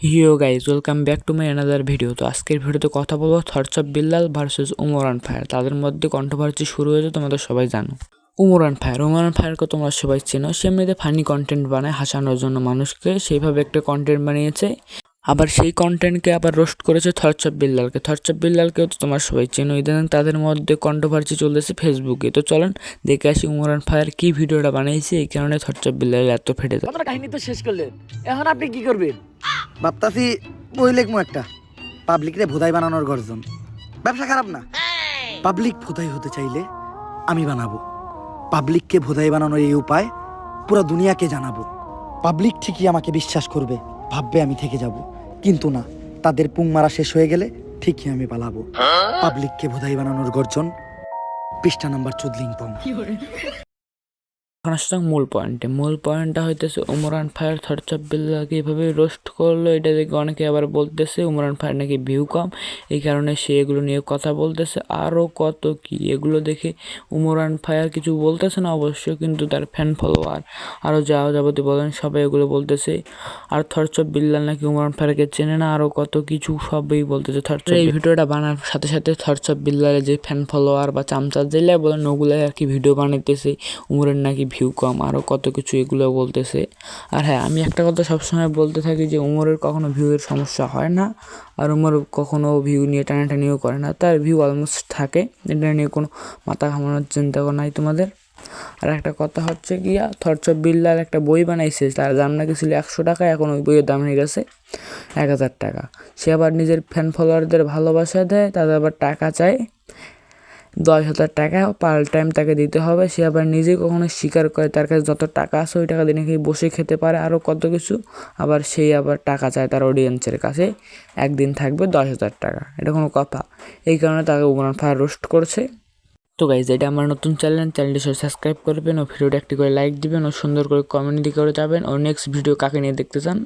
হিও guys welcome back to my another video. তো আজকের ভিডিওতে কথা বলবো thoughts of Bilal versus Umran fire. তাদের মধ্যে কন্ট্রোভার্সি শুরু হয়েছে, তোমাদের সবাই জানো। উমরান ফায়ারকে তোমরা সবাই চেনো। সে এমনিতে ফানি কন্টেন্ট বানায় হাসানোর জন্য মানুষকে, সেইভাবে একটা কন্টেন্ট বানিয়েছে। আবার সেই কন্টেন্টকে আবার রোস্ট করেছে থটস অফ বিল্লালকে। থটস অফ বিল্লালকেও তো তোমরা সবাই চেনো। ইদানিং তাদের মধ্যে কন্ট্রোভার্সি চলতেছে ফেসবুকে। তো চলেন দেখে আসি উমরান ফায়ার কি ভিডিওটা বানিয়েছে, এই কারণে থটস অফ বিল্লাল এত ফেটে যায়। কাহিনী তো শেষ করলেন, এখন আপনি কি করবেন? ভাবতাছি বই লেখমু একটা, পাবলিকরে ভোদাই বানানোর গর্জন। ব্যবসা খারাপ না, পাবলিক ভোদাই হতে চাইলে আমি বানাবো। পাবলিককে ভোদাই বানানোর এই উপায় পুরো দুনিয়াকে জানাবো। পাবলিক ঠিকই আমাকে বিশ্বাস করবে, ভাববে আমি থেকে যাব, কিন্তু না, তাদের পুং মারা শেষ হয়ে গেলে ঠিকই আমি পালাবো। পাবলিককে ভোদাই বানানোর গর্জন, পৃষ্ঠা নাম্বার 14 এখন আসলাম মূল পয়েন্টটা হইতেছে উমরান ফায়ার থটস অফ বিল্লালকে এভাবে রোস্ট করলো। এটা দেখে অনেকে আবার বলতেছে উমরান ফায়ার নাকি ভিউ কম, এই কারণে সে এগুলো নিয়ে কথা বলতেছে। আরও কত কি এগুলো দেখে উমরান ফায়ার কিছু বলতেছে না অবশ্যই, কিন্তু তার ফ্যান ফলোয়ার আরও যাবতীয় বলেন সবাই এগুলো বলতেছে। আর থটস অফ বিল্লাল নাকি উমরান ফায়ারকে চেনে না, আরও কত কিছু সবই বলতেছে। এই ভিডিওটা বানার সাথে সাথে থটস অফ বিল্লালের যে ফ্যান ফলোয়ার বা চামচা যেগুলো বলেন ওগুলাই আর কি ভিডিও বানাইতেছে, উমরের নাকি ভিউ কম, আরও কত কিছু এগুলো বলতেছে। আর হ্যাঁ, আমি একটা কথা সবসময় বলতে থাকি যে উমরের কখনো ভিউয়ের সমস্যা হয় না, আর উমর কখনো ভিউ নিয়ে টানাটানিও করে না। তার ভিউ অলমোস্ট থাকে, এটা নিয়ে কোনো মাথা ঘামানোর চিন্তা নাই তোমাদের। আর একটা কথা হচ্ছে গিয়া, থটস অফ বিল্লাল একটা বই বানাইছে, তার দাম নাকি ছিল 100 টাকা, এখন ওই বইয়ের দাম হয়ে গেছে 1000 টাকা। সে আবার নিজের ফ্যান ফলোয়ারদের ভালোবাসা দেয়, তাদের আবার টাকা চায় 10,000 টাকা পার টাইম তাকে দিতে হবে। সে আবার নিজে কখনো স্বীকার করে তার কাছে যত টাকা আছে ওই টাকা দিয়ে নাকি বসে খেতে পারে, আরও কত কিছু। আবার সেই আবার টাকা চায় তার অডিয়েন্সের কাছে, একদিন থাকবে 10,000 টাকা। এটা কোনো কথা? এই কারণে তাকে উমরান ফায়ার রোস্ট করছে। তো গাইজ, এটা আমার নতুন চ্যানেলটি সাবস্ক্রাইব করবেন ও ভিডিওটা একটি করে লাইক দিবেন ও সুন্দর করে কমেন্ট দিয়ে করে যাবেন ও নেক্সট ভিডিও কাকে নিয়ে দেখতে চান।